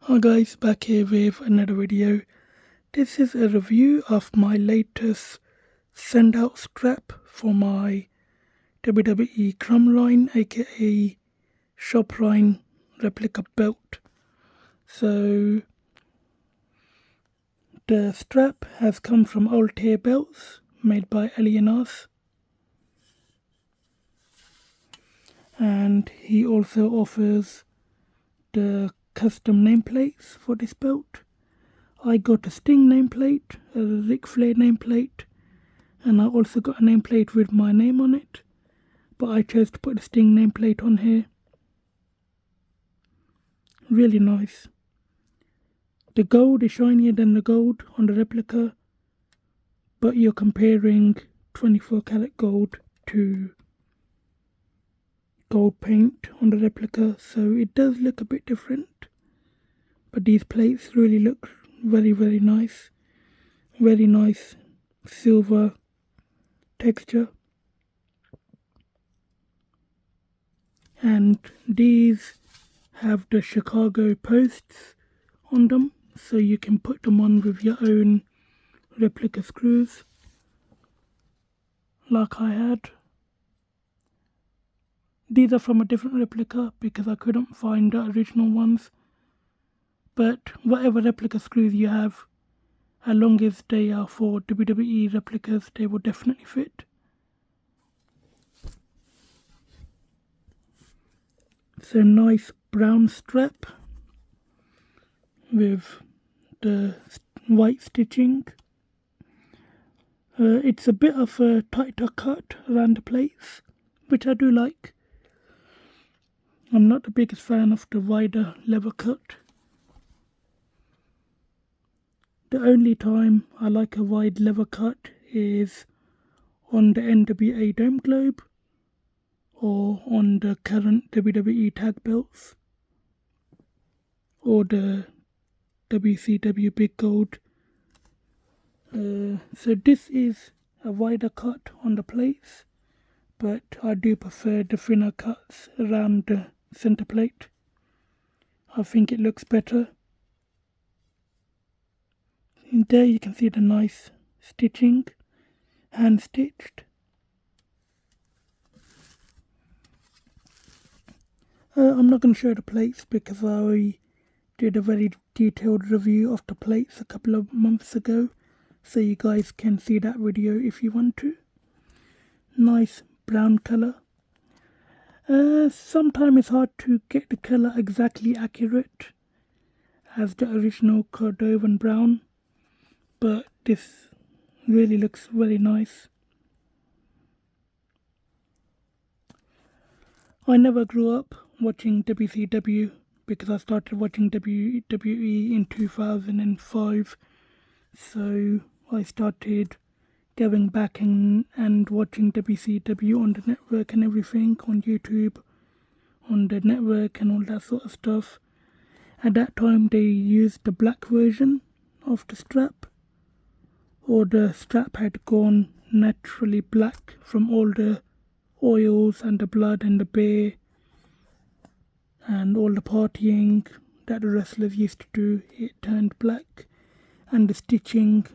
Hi guys, back here with another video. This is a review of my latest send out strap for my WWE Crumerine aka Shoprine replica belt. So the strap has come from Altair Belts, made by Allianz, and he also offers the custom nameplates for this belt. I got a Sting nameplate, a Ric Flair nameplate, and I also got a nameplate with my name on it, but I chose to put the Sting nameplate on here. Really nice. The gold is shinier than the gold on the replica, but you're comparing 24 karat gold to gold paint on the replica, so it does look a bit different. But these plates really look very nice. Very nice silver texture. And these have the Chicago posts on them, so you can put them on with your own replica screws like I had. These are from a different replica because I couldn't find the original ones, but whatever replica screws you have, as long as they are for WWE replicas, they will definitely fit. It's a nice brown strap with the white stitching. It's a bit of a tighter cut around the plates, which I do like. I'm not the biggest fan of the wider leather cut. The only time I like a wide leather cut is on the NWA Dome Globe or on the current WWE tag belts or the WCW Big Gold. So this is a wider cut on the plates, but I do prefer the thinner cuts around the center plate. I think it looks better. And there you can see the nice stitching, hand stitched. I'm not going to show the plates because I did a very detailed review of the plates a couple of months ago, so you guys can see that video if you want to. Nice brown colour. Sometimes it's hard to get the colour exactly accurate as the original Cordovan brown, but this really looks very nice. I never grew up watching WCW because I started watching WWE in 2005, so I started going back and watching WCW on the network and everything, on YouTube, on the network and all that sort of stuff. At that time they used the black version of the strap, or the strap had gone naturally black from all the oils and the blood and the beer and all the partying that the wrestlers used to do. It turned black, and the stitching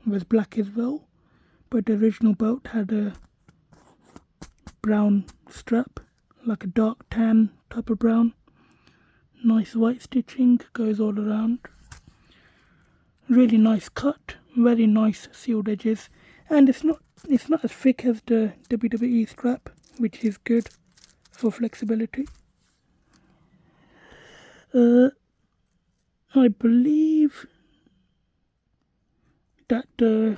was black as well, but the original belt had a brown strap, like a dark tan type of brown. Nice white stitching goes all around. Really nice cut, very nice sealed edges, and it's not as thick as the WWE strap, which is good for flexibility. I believe that the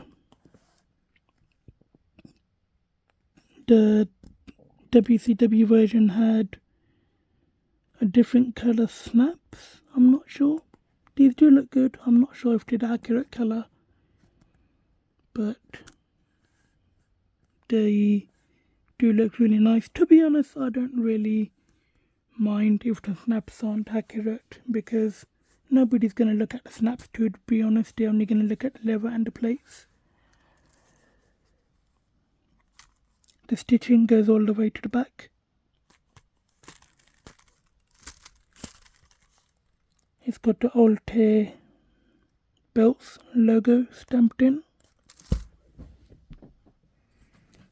WCW version had a different colour snaps. I'm not sure. These do look good. I'm not sure if they're the accurate colour, but they do look really nice. To be honest, I don't really mind if the snaps aren't accurate because nobody's going to look at the snaps, to be honest. They're only going to look at the leather and the plates. The stitching goes all the way to the back. It's got the Altair Belts logo stamped in.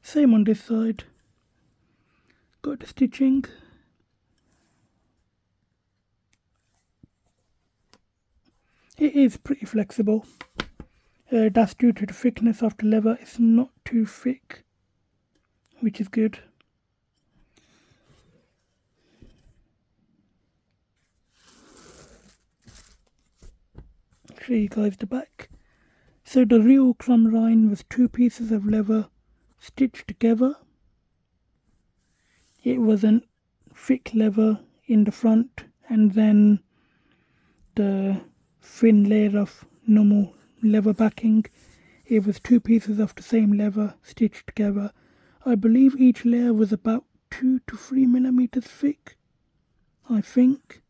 Same on this side. Got the stitching. It is pretty flexible. That's due to the thickness of the leather. It's not too thick, which is good. Show you guys the back. So the real Crumrine was 2 pieces of leather stitched together. It wasn't thick leather in the front and then the thin layer of normal leather backing. It was 2 pieces of the same leather stitched together. I believe each layer was about 2 to 3 millimeters thick, I think.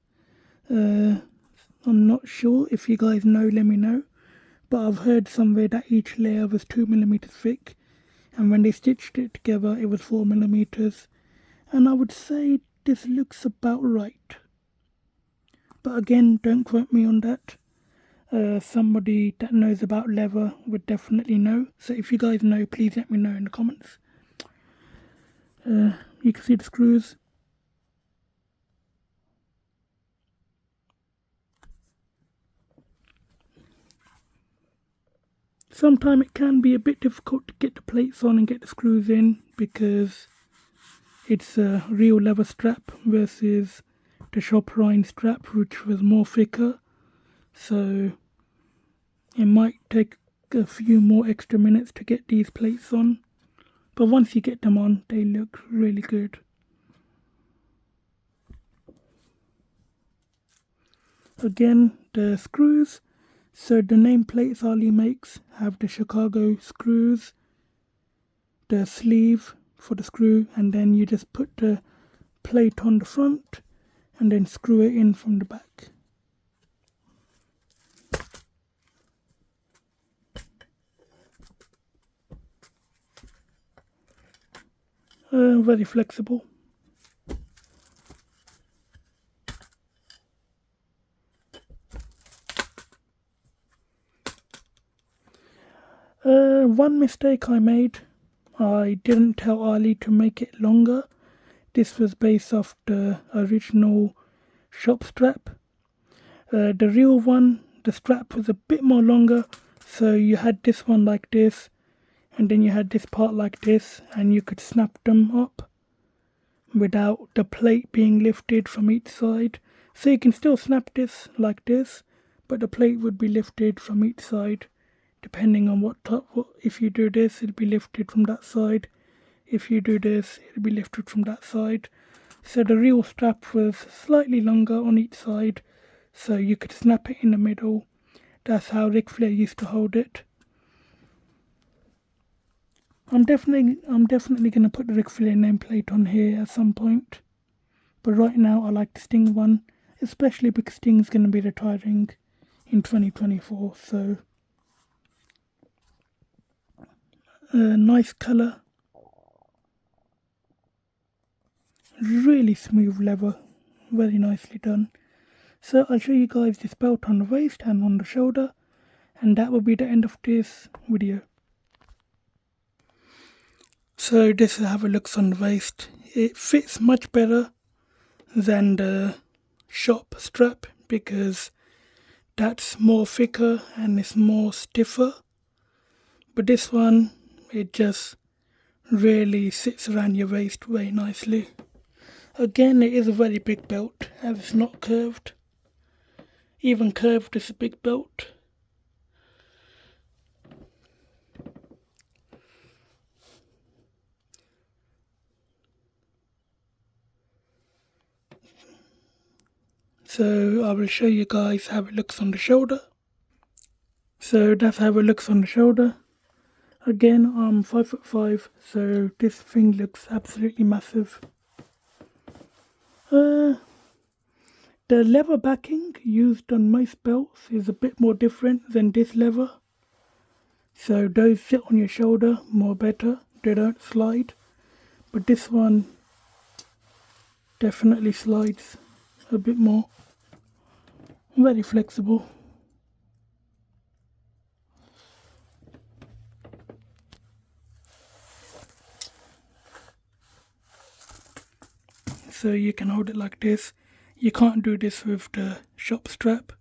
I'm not sure. If you guys know, let me know. But I've heard somewhere that each layer was 2 millimeters thick, and when they stitched it together it was 4 millimeters. And I would say this looks about right. But again, don't quote me on that. Somebody that knows about leather would definitely know. So if you guys know, please let me know in the comments. You can see the screws. Sometimes it can be a bit difficult to get the plates on and get the screws in because it's a real leather strap versus the Shoprine strap, which was more thicker. So it might take a few more extra minutes to get these plates on. But once you get them on, they look really good. Again, the screws. So the nameplates Ali makes have the Chicago screws, the sleeve for the screw, and then you just put the plate on the front and then screw it in from the back. Very flexible. One mistake I made, I didn't tell Ali to make it longer. This was based off the original shop strap. The real one, the strap was a bit more longer, so you had this one like this, and then you had this part like this, and you could snap them up without the plate being lifted from each side. So you can still snap this like this, but the plate would be lifted from each side. Depending on what if you do this, it'll be lifted from that side. If you do this, it'll be lifted from that side. So the real strap was slightly longer on each side, so you could snap it in the middle. That's how Ric Flair used to hold it. I'm definitely gonna put the Ric Flair nameplate on here at some point. But right now I like the Sting one, especially because Sting's gonna be retiring in 2024, so nice colour, really smooth leather, very nicely done. So I'll show you guys this belt on the waist and on the shoulder, and that will be the end of this video. So this is how it looks on the waist. It fits much better than the shop strap because that's more thicker and it's more stiffer. But this one, it just really sits around your waist very nicely. Again, it is a very big belt as it's not curved. Even curved is a big belt. So I will show you guys how it looks on the shoulder. So that's how it looks on the shoulder. Again, I'm 5'5", so this thing looks absolutely massive. The leather backing used on most belts is a bit more different than this leather. So those sit on your shoulder more better, they don't slide. But this one definitely slides a bit more. very flexible. So you can hold it like this. You can't do this with the shop strap,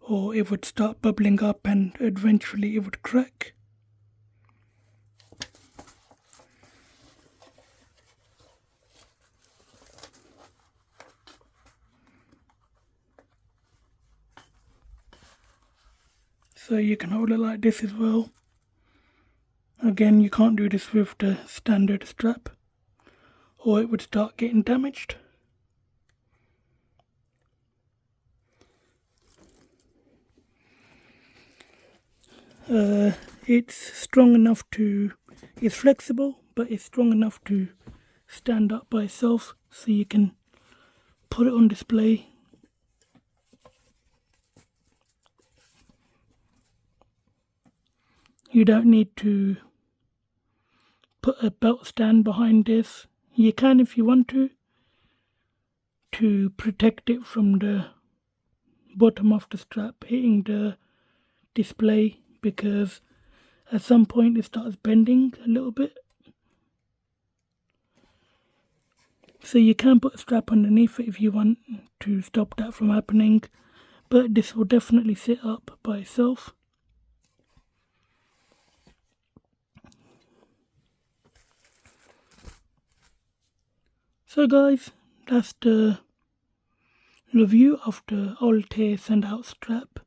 or it would start bubbling up and eventually it would crack. So you can hold it like this as well. Again, you can't do this with the standard strap, or it would start getting damaged. It's strong enough to, it's flexible, but it's strong enough to stand up by itself, so you can put it on display. You don't need to put a belt stand behind this. You can if you want to protect it from the bottom of the strap hitting the display, because at some point it starts bending a little bit. So you can put a strap underneath it if you want to stop that from happening, but this will definitely sit up by itself. So guys, that's the review of the Altair send-out strap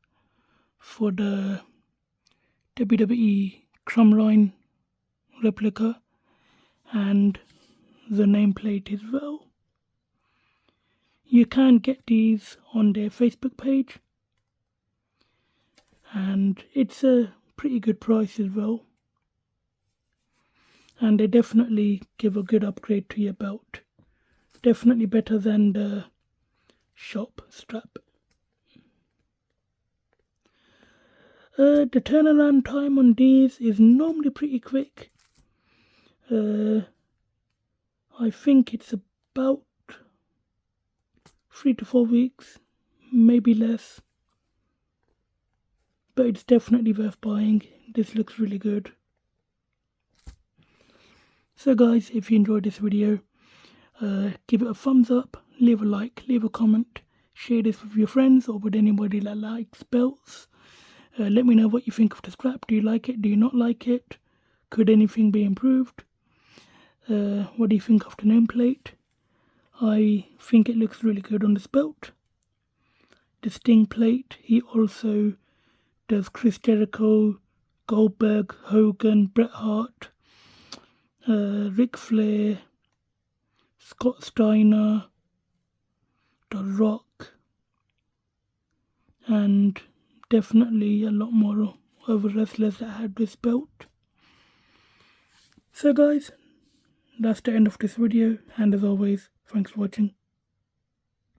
for the WWE Crumrine replica and the nameplate as well. You can get these on their Facebook page, and it's a pretty good price as well, and they definitely give a good upgrade to your belt. Definitely better than the shop strap. The turnaround time on these is normally pretty quick. I think it's about 3 to 4 weeks, maybe less. But it's definitely worth buying. This looks really good. So guys, if you enjoyed this video, give it a thumbs up, leave a like, leave a comment, share this with your friends or with anybody that likes belts. Let me know what you think of the strap. Do you like it? Do you not like it? Could anything be improved? What do you think of the nameplate? I think it looks really good on this belt. The Sting plate, he also does Chris Jericho, Goldberg, Hogan, Bret Hart, Ric Flair, Scott Steiner, The Rock, and definitely a lot more other wrestlers that had this belt. So guys, that's the end of this video, and as always, thanks for watching.